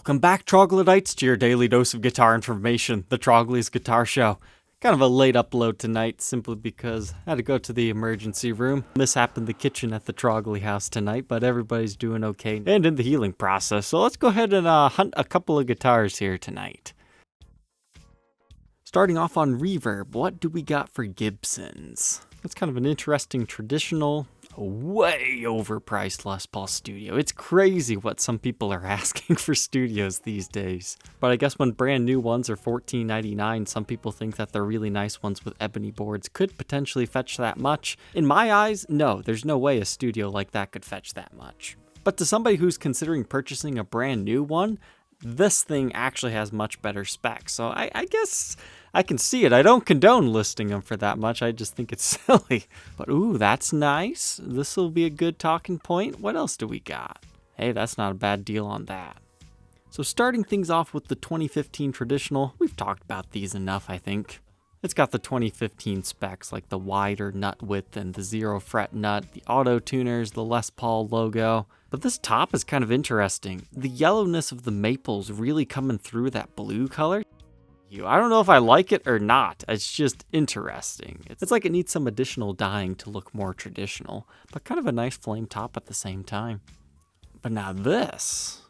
Welcome back, Troglodytes, to your daily dose of guitar information, the Trogly's Guitar Show. Kind of a late upload tonight, simply because I had to go to the emergency room. Mishap in the kitchen at the Trogly house tonight, but everybody's doing okay and in the healing process. So let's go ahead and hunt a couple of guitars here tonight. Starting off on Reverb, what do we got for Gibsons? It's kind of an interesting traditional, way overpriced Les Paul Studio. It's crazy what some people are asking for studios these days. But I guess when brand new ones are $14.99, some people think that the really nice ones with ebony boards could potentially fetch that much. In my eyes, no, there's no way a studio like that could fetch that much. But to somebody who's considering purchasing a brand new one, this thing actually has much better specs. So I guess I can see it. I don't condone listing them for that much. I just think it's silly. But ooh, that's nice. This will be a good talking point. What else do we got? Hey, that's not a bad deal on that. So starting things off with the 2015 traditional, we've talked about these enough, I think. It's got the 2015 specs like the wider nut width and the 0 fret nut, the auto tuners, the Les Paul logo. But this top is kind of interesting. The yellowness of the maples really coming through that blue color. I don't know if I like it or not. It's just interesting. It's like it needs some additional dyeing to look more traditional, but kind of a nice flame top at the same time. But now this,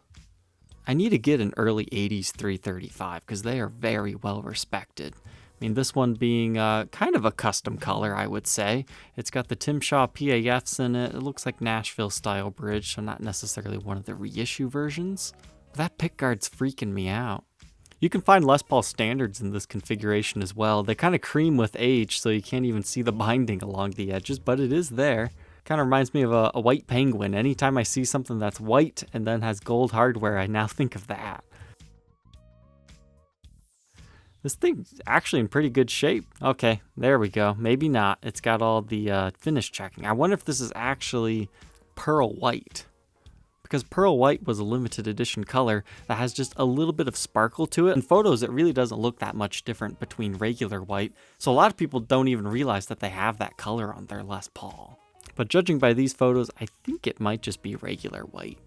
I need to get an early 80s 335 because they are very well respected. I mean, this one being kind of a custom color, I would say. It's got the Tim Shaw PAFs in it. It looks like Nashville style bridge, so not necessarily one of the reissue versions. But that pickguard's freaking me out. You can find Les Paul standards in this configuration as well. They kind of cream with age, so you can't even see the binding along the edges, but it is there. Kind of reminds me of a white penguin. Anytime I see something that's white and then has gold hardware, I now think of that. This thing's actually in pretty good shape. Okay, there we go. Maybe not. It's got all the finish checking. I wonder if this is actually pearl white. Because pearl white was a limited edition color that has just a little bit of sparkle to it. In photos, it really doesn't look that much different between regular white. So a lot of people don't even realize that they have that color on their Les Paul. But judging by these photos, I think it might just be regular white.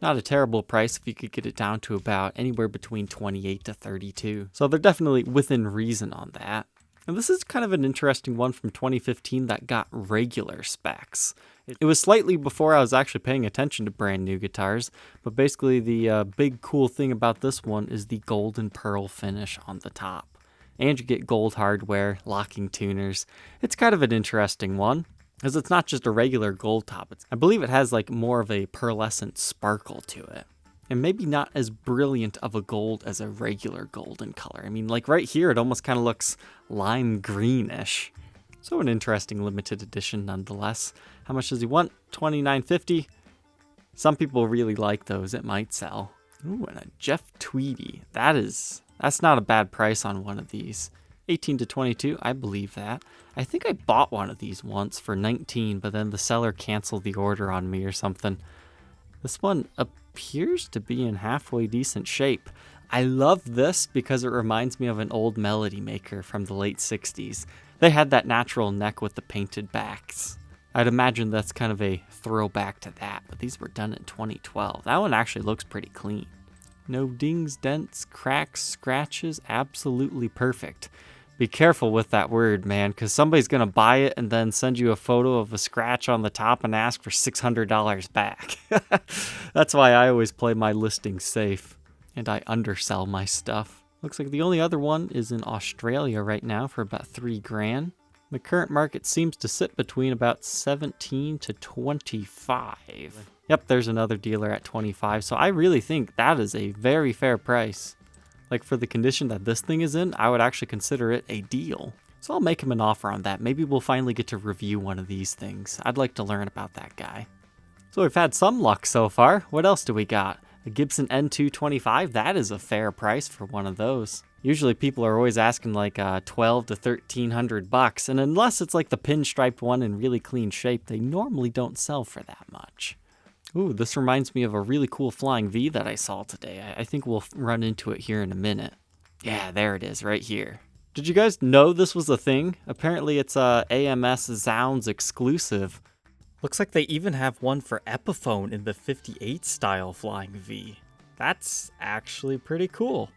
Not a terrible price if you could get it down to about anywhere between 28 to 32. So they're definitely within reason on that. And this is kind of an interesting one from 2015 that got regular specs. It was slightly before I was actually paying attention to brand new guitars, but basically the big cool thing about this one is the gold and pearl finish on the top. And you get gold hardware, locking tuners. It's kind of an interesting one, because it's not just a regular gold top. I believe it has like more of a pearlescent sparkle to it. And maybe not as brilliant of a gold as a regular golden color. I mean, like right here, it almost kind of looks lime greenish. So an interesting limited edition nonetheless. How much does he want? $29.50. Some people really like those. It might sell. Ooh, and a Jeff Tweedy. That's not a bad price on one of these. 18 to 22, I believe that. I think I bought one of these once for 19, but then the seller canceled the order on me or something. This one appears to be in halfway decent shape. I love this because it reminds me of an old Melody Maker from the late 60s. They had that natural neck with the painted backs. I'd imagine that's kind of a throwback to that, but these were done in 2012. That one actually looks pretty clean. No dings, dents, cracks, scratches, absolutely perfect. Be careful with that word, man, because somebody's going to buy it and then send you a photo of a scratch on the top and ask for $600 back. That's why I always play my listings safe, and I undersell my stuff. Looks like the only other one is in Australia right now for about $3,000. The current market seems to sit between about 17 to 25. Yep, there's another dealer at 25, so I really think that is a very fair price. Like for the condition that this thing is in, I would actually consider it a deal. So I'll make him an offer on that. Maybe we'll finally get to review one of these things. I'd like to learn about that guy. So we've had some luck so far. What else do we got? A Gibson N225, that is a fair price for one of those. Usually people are always asking like $1,200 to $1,300, and unless it's like the pinstriped one in really clean shape, they normally don't sell for that much. Ooh, this reminds me of a really cool Flying V that I saw today. I think we'll run into it here in a minute. Yeah, there it is, right here. Did you guys know this was a thing? Apparently it's a AMS Zounds exclusive. Looks like they even have one for Epiphone in the 58 style Flying V. That's actually pretty cool.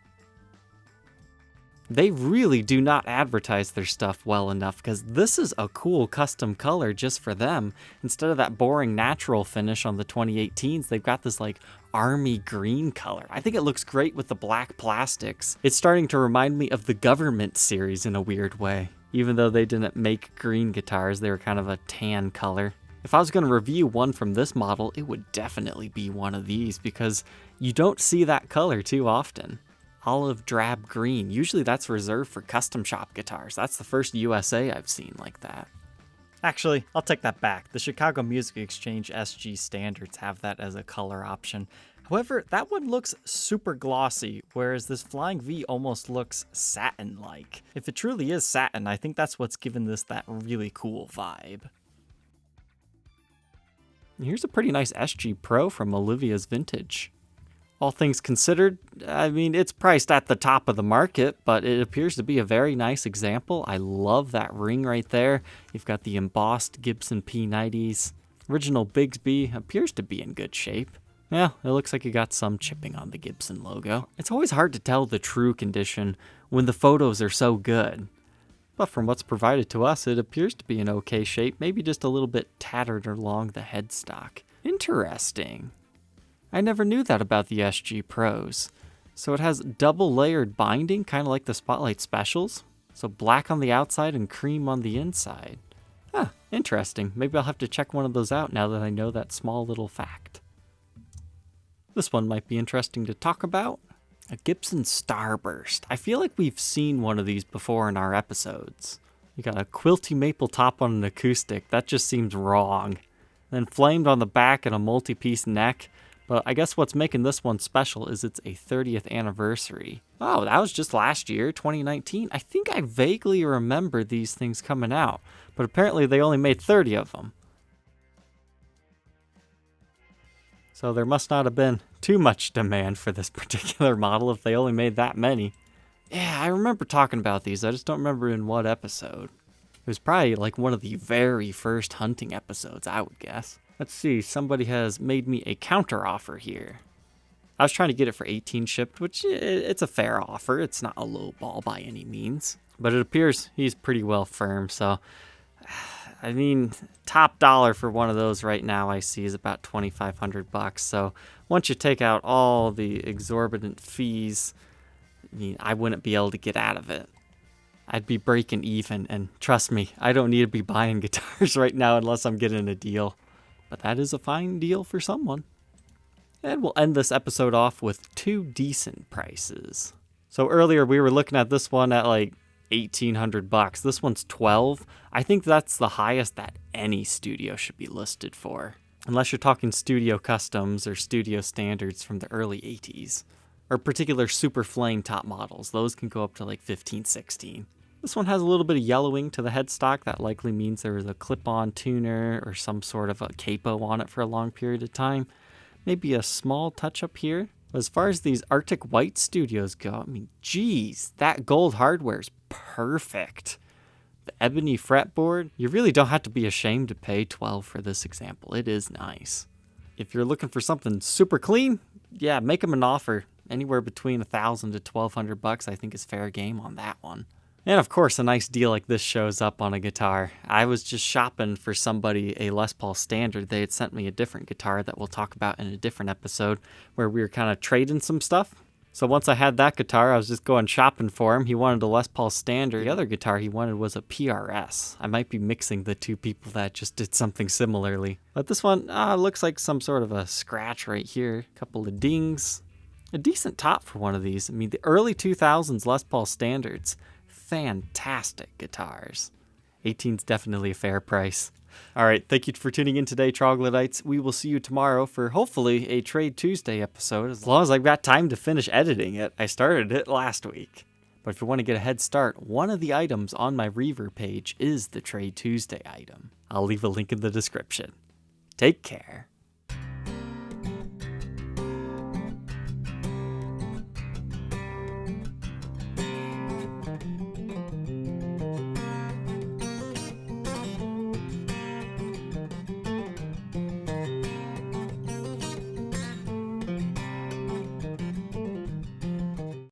They really do not advertise their stuff well enough, because this is a cool custom color just for them. Instead of that boring natural finish on the 2018s, they've got this like army green color. I think it looks great with the black plastics. It's starting to remind me of the Government series in a weird way. Even though they didn't make green guitars, they were kind of a tan color. If I was going to review one from this model, it would definitely be one of these, because you don't see that color too often. Olive drab green. Usually that's reserved for custom shop guitars. That's the first USA I've seen like that. Actually, I'll take that back. The Chicago Music Exchange SG standards have that as a color option. However, that one looks super glossy, whereas this Flying V almost looks satin-like. If it truly is satin, I think that's what's given this that really cool vibe. Here's a pretty nice SG Pro from Olivia's Vintage. All things considered, I mean, it's priced at the top of the market, but it appears to be a very nice example. I love that ring right there. You've got the embossed Gibson P90s. Original Bigsby appears to be in good shape. Yeah, it looks like you got some chipping on the Gibson logo. It's always hard to tell the true condition when the photos are so good. But from what's provided to us, it appears to be in okay shape, maybe just a little bit tattered along the headstock. Interesting. I never knew that about the SG Pros. So it has double layered binding, kind of like the Spotlight Specials. So black on the outside and cream on the inside. Huh, interesting. Maybe I'll have to check one of those out now that I know that small little fact. This one might be interesting to talk about. A Gibson Starburst. I feel like we've seen one of these before in our episodes. You got a quilty maple top on an acoustic. That just seems wrong. Then flamed on the back and a multi-piece neck. But I guess what's making this one special is it's a 30th anniversary. Oh, that was just last year, 2019. I think I vaguely remember these things coming out, but apparently they only made 30 of them. So there must not have been too much demand for this particular model if they only made that many. Yeah, I remember talking about these. I just don't remember in what episode. It was probably like one of the very first hunting episodes, I would guess. Let's see, somebody has made me a counter offer here. I was trying to get it for 18 shipped, which it's a fair offer. It's not a low ball by any means. But it appears he's pretty well firm, so I mean, top dollar for one of those right now I see is about $2,500. So once you take out all the exorbitant fees, I mean, I wouldn't be able to get out of it. I'd be breaking even, and trust me, I don't need to be buying guitars right now unless I'm getting a deal. But that is a fine deal for someone. And we'll end this episode off with two decent prices. So earlier we were looking at this one at like $1,800. This one's $12. I think that's the highest that any studio should be listed for. Unless you're talking studio customs or studio standards from the early 80s. Or particular super flame top models. Those can go up to like 15, 16. This one has a little bit of yellowing to the headstock. That likely means there was a clip-on tuner or some sort of a capo on it for a long period of time. Maybe a small touch-up here. As far as these Arctic White studios go, I mean, geez, that gold hardware is perfect. The ebony fretboard, you really don't have to be ashamed to pay $12 for this example. It is nice. If you're looking for something super clean, yeah, make them an offer. Anywhere between $1,000 to $1,200 I think is fair game on that one. And of course, a nice deal like this shows up on a guitar. I was just shopping for somebody a Les Paul Standard. They had sent me a different guitar that we'll talk about in a different episode where we were kind of trading some stuff. So once I had that guitar, I was just going shopping for him. He wanted a Les Paul Standard. The other guitar he wanted was a PRS. I might be mixing the two people that just did something similarly. But this one looks like some sort of a scratch right here. A couple of dings. A decent top for one of these. I mean, the early 2000s Les Paul Standards. Fantastic guitars. 18's definitely a fair price. All right, thank you for tuning in today, Troglodytes. We will see you tomorrow for hopefully a Trade Tuesday episode, as long as I've got time to finish editing it. I started it last week. But if you want to get a head start, one of the items on my Reverb page is the Trade Tuesday item. I'll leave a link in the description. Take care.